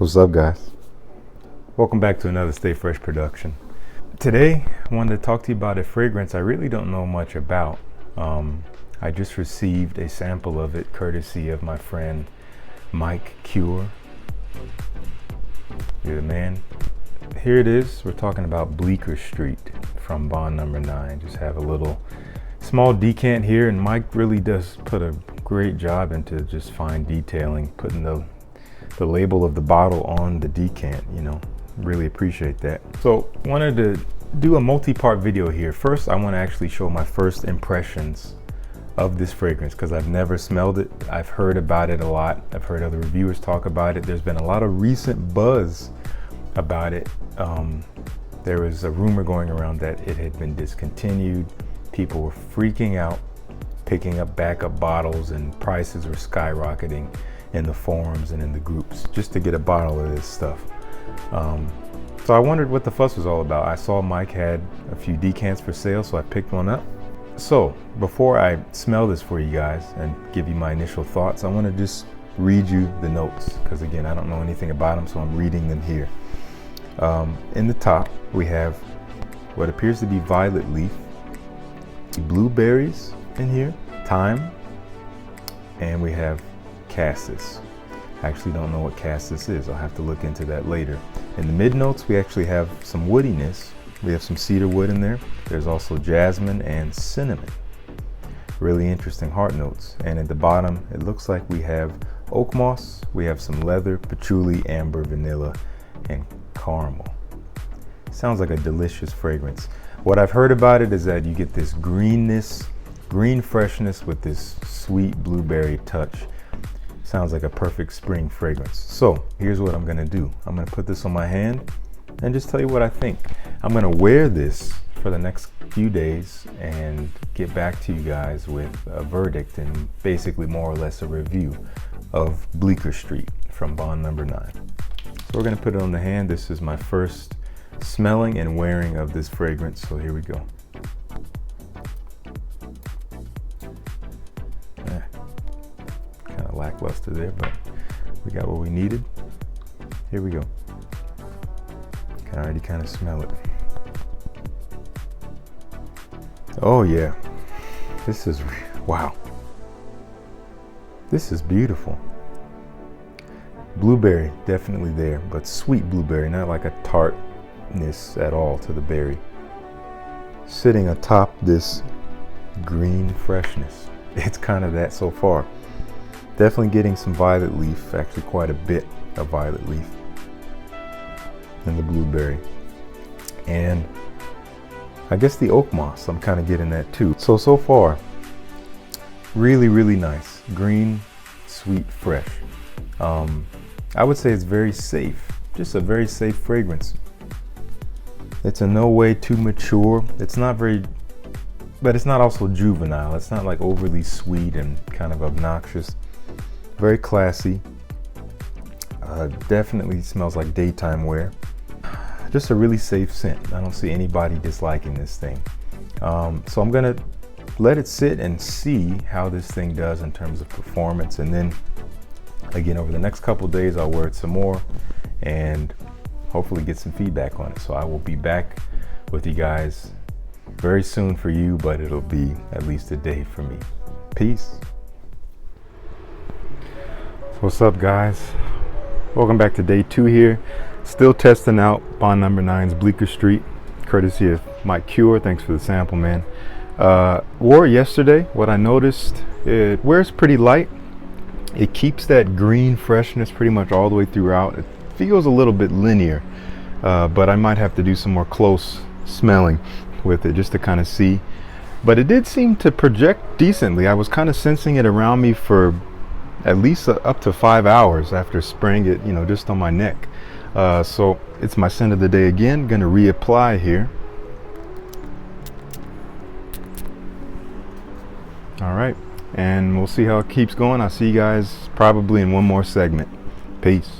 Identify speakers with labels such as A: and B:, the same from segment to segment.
A: What's up, guys? Welcome back to another Stay Fresh production. Today, I wanted to talk to you about a fragrance I really don't know much about. I just received a sample of it courtesy of my friend Mike Ceora. You're the man. Here it is. We're talking about Bleecker Street from Bond Number 9. Just have a little small decant here, and Mike really does put a great job into just fine detailing, putting the label of the bottle on the decant, really appreciate that. So wanted to do a multi-part video here. First, I want to actually show my first impressions of this fragrance because I've never smelled it. I've heard about it a lot. I've heard other reviewers talk about it. There's been a lot of recent buzz about it. There was a rumor going around that it had been discontinued. People were freaking out, picking up backup bottles, and prices were skyrocketing in the forums and in the groups just to get a bottle of this stuff. So I wondered what the fuss was all about. I saw Mike had a few decants for sale, so I picked one up. So before I smell this for you guys and give you my initial thoughts, I want to just read you the notes because again, I don't know anything about them, so I'm reading them here. In the top, we have what appears to be violet leaf, blueberries in here, thyme, and we have cassis. I actually don't know what cassis is. I'll have to look into that later. In the mid notes, we actually have some woodiness. We have some cedar wood in there. There's also jasmine and cinnamon. Really interesting heart notes. And at the bottom, it looks like we have oak moss. We have some leather, patchouli, amber, vanilla, and caramel. Sounds like a delicious fragrance. What I've heard about it is that you get this greenness, green freshness with this sweet blueberry touch. Sounds like a perfect spring fragrance. So here's what I'm gonna do. I'm gonna put this on my hand and just tell you what I think. I'm gonna wear this for the next few days and get back to you guys with a verdict and basically more or less a review of Bleecker Street from Bond Number 9. So we're gonna put it on the hand. This is my first smelling and wearing of this fragrance, so here we go. Kind of lackluster there, but we got what we needed. Here we go. Can already kind of smell it. Oh yeah, this is, wow. This is beautiful. Blueberry, definitely there, but sweet blueberry, not like a tartness at all to the berry. Sitting atop this green freshness. It's kind of that so far. Definitely getting some violet leaf, actually quite a bit of violet leaf in the blueberry. And I guess the oak moss, I'm kind of getting that too. So far, really, really nice. Green, sweet, fresh. I would say it's very safe, just a very safe fragrance. It's in no way too mature. It's not very, but it's not also juvenile. It's not like overly sweet and kind of obnoxious. Very classy. Definitely smells like daytime wear. Just a really safe scent. I don't see anybody disliking this thing. So I'm gonna let it sit and see how this thing does in terms of performance, and then again over the next couple of days I'll wear it some more and hopefully get some feedback on it. So I will be back with you guys very soon for you, but it'll be at least a day for me. Peace. What's up, guys? Welcome back to day 2 here. Still testing out Bond Number 9's Bleecker Street, courtesy of Mike Ceora. Thanks for the sample, man. Wore it yesterday. What I noticed, it wears pretty light. It keeps that green freshness pretty much all the way throughout. It feels a little bit linear, but I might have to do some more close smelling with it just to kind of see. But it did seem to project decently. I was kind of sensing it around me for at least up to 5 hours after spraying it, just on my neck. So it's my scent of the day again. Gonna reapply here. All right, and we'll see how it keeps going. I'll see you guys probably in one more segment. Peace.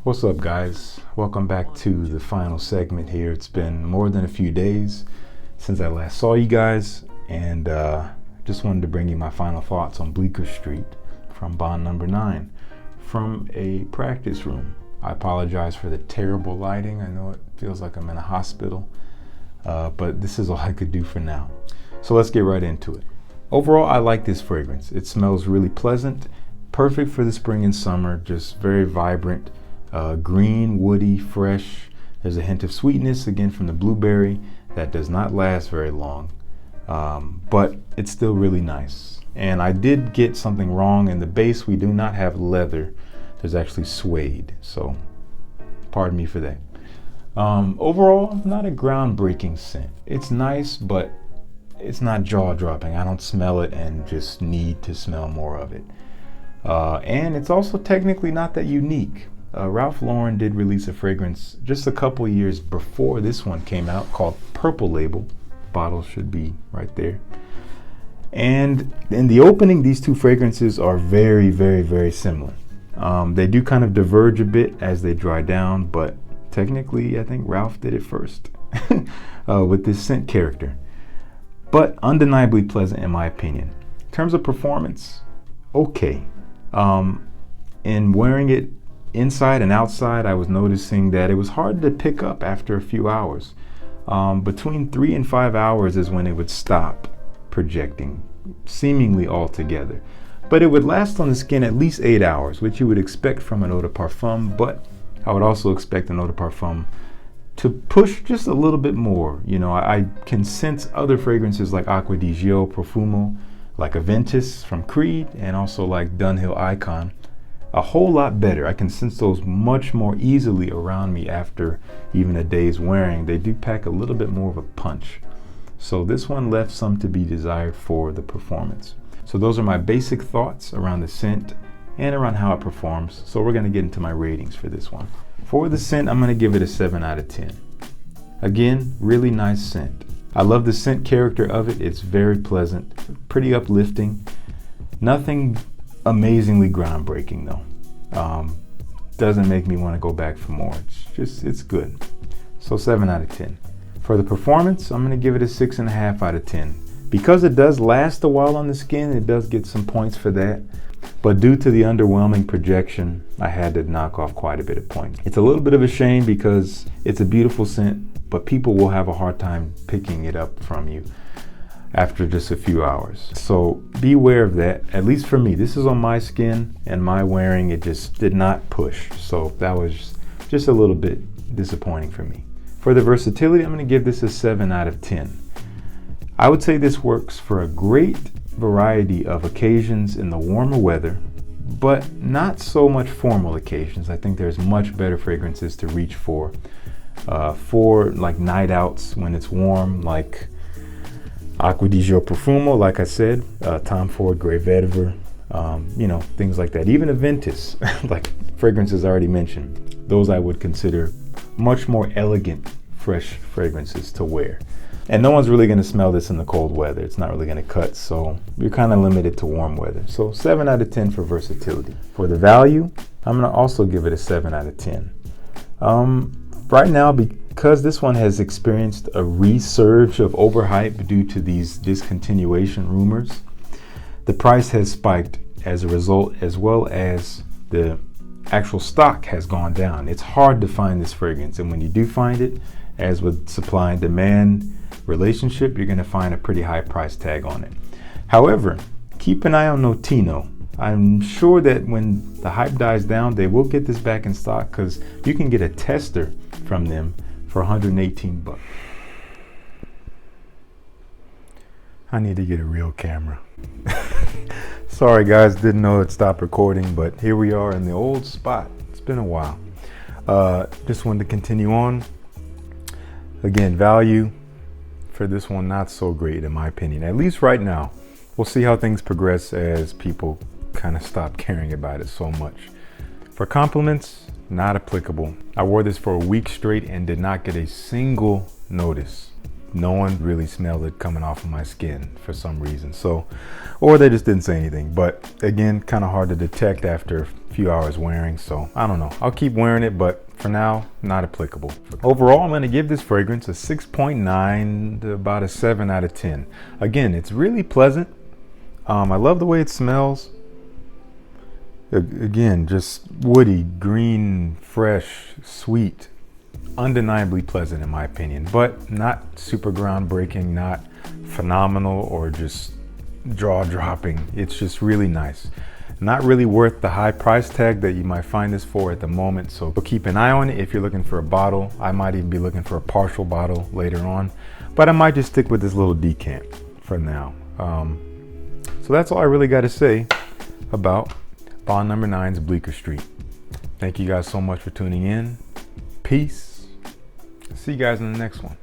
A: What's up, guys? Welcome back to the final segment here. It's been more than a few days since I last saw you guys, and just wanted to bring you my final thoughts on Bleecker Street from Bond Number 9. from a practice room. I apologize for the terrible lighting. I know it feels like I'm in a hospital, but this is all I could do for now. So let's get right into it. Overall, I like this fragrance. It smells really pleasant, perfect for the spring and summer, just very vibrant, green, woody, fresh. There's a hint of sweetness, again, from the blueberry that does not last very long, but it's still really nice. And I did get something wrong. In the base, we do not have leather. There's actually suede, so pardon me for that. Overall, not a groundbreaking scent. It's nice, but it's not jaw-dropping. I don't smell it and just need to smell more of it. And it's also technically not that unique. Ralph Lauren did release a fragrance just a couple years before this one came out called Purple Label. Bottle should be right there. And in the opening, these two fragrances are very, very, very similar. They do kind of diverge a bit as they dry down, but technically I think Ralph did it first with this scent character. But undeniably pleasant in my opinion. In terms of performance, okay. In wearing it inside and outside, I was noticing that it was hard to pick up after a few hours. Between 3 and 5 hours is when it would stop projecting, seemingly altogether. But it would last on the skin at least 8 hours, which you would expect from an eau de parfum, but I would also expect an eau de parfum to push just a little bit more. You know, I can sense other fragrances like Acqua di Gio Profumo, like Aventus from Creed, and also like Dunhill Icon, a whole lot better. I can sense those much more easily around me after even a day's wearing. They do pack a little bit more of a punch. So this one left some to be desired for the performance. So those are my basic thoughts around the scent and around how it performs. So we're gonna get into my ratings for this one. For the scent, I'm gonna give it a 7 out of 10. Again, really nice scent. I love the scent character of it. It's very pleasant, pretty uplifting. Nothing amazingly groundbreaking though. Doesn't make me want to go back for more. It's good. So 7 out of 10. For the performance, I'm going to give it a 6.5 out of 10. Because it does last a while on the skin, it does get some points for that. But due to the underwhelming projection, I had to knock off quite a bit of points. It's a little bit of a shame because it's a beautiful scent, but people will have a hard time picking it up from you after just a few hours. So beware of that, at least for me. This is on my skin and my wearing, it just did not push. So that was just a little bit disappointing for me. For the versatility, I'm gonna give this a 7 out of 10. I would say this works for a great variety of occasions in the warmer weather, but not so much formal occasions. I think there's much better fragrances to reach for like night outs when it's warm, like Acqua di Gio Profumo, like I said, Tom Ford Grey Vetiver, you know, things like that. Even Aventus, like fragrances I already mentioned, those I would consider much more elegant, fresh fragrances to wear. And no one's really going to smell this in the cold weather. It's not really going to cut, so you're kind of limited to warm weather. So 7 out of 10 for versatility. For the value, I'm going to also give it a 7 out of 10. Right now, because this one has experienced a resurge of overhype due to these discontinuation rumors, the price has spiked as a result, as well as the actual stock has gone down. It's hard to find this fragrance, and when you do find it, as with supply and demand relationship, you're going to find a pretty high price tag on it. However, keep an eye on Notino. I'm sure that when the hype dies down, they will get this back in stock, because you can get a tester from them for 118 bucks. I need to get a real camera. Sorry guys, didn't know it stopped recording, but here we are in the old spot. It's been a while. Just wanted to continue on. Again, value for this one, not so great in my opinion, at least right now. We'll see how things progress as people kind of stop caring about it so much. For compliments, not applicable. I wore this for a week straight and did not get a single notice. No one really smelled it coming off of my skin for some reason. So, or they just didn't say anything. But again, kind of hard to detect after a few hours wearing. So I don't know. I'll keep wearing it, but for now, not applicable. Overall, I'm going to give this fragrance a 6.9 to about a 7 out of 10. Again, it's really pleasant. I love the way it smells. Again, just woody, green, fresh, sweet, undeniably pleasant in my opinion, but not super groundbreaking, not phenomenal or just jaw-dropping. It's just really nice. Not really worth the high price tag that you might find this for at the moment, so keep an eye on it if you're looking for a bottle. I might even be looking for a partial bottle later on, but I might just stick with this little decant for now. So that's all I really got to say about Bond Number 9's Bleecker Street. Thank you guys so much for tuning in. Peace. See you guys in the next one.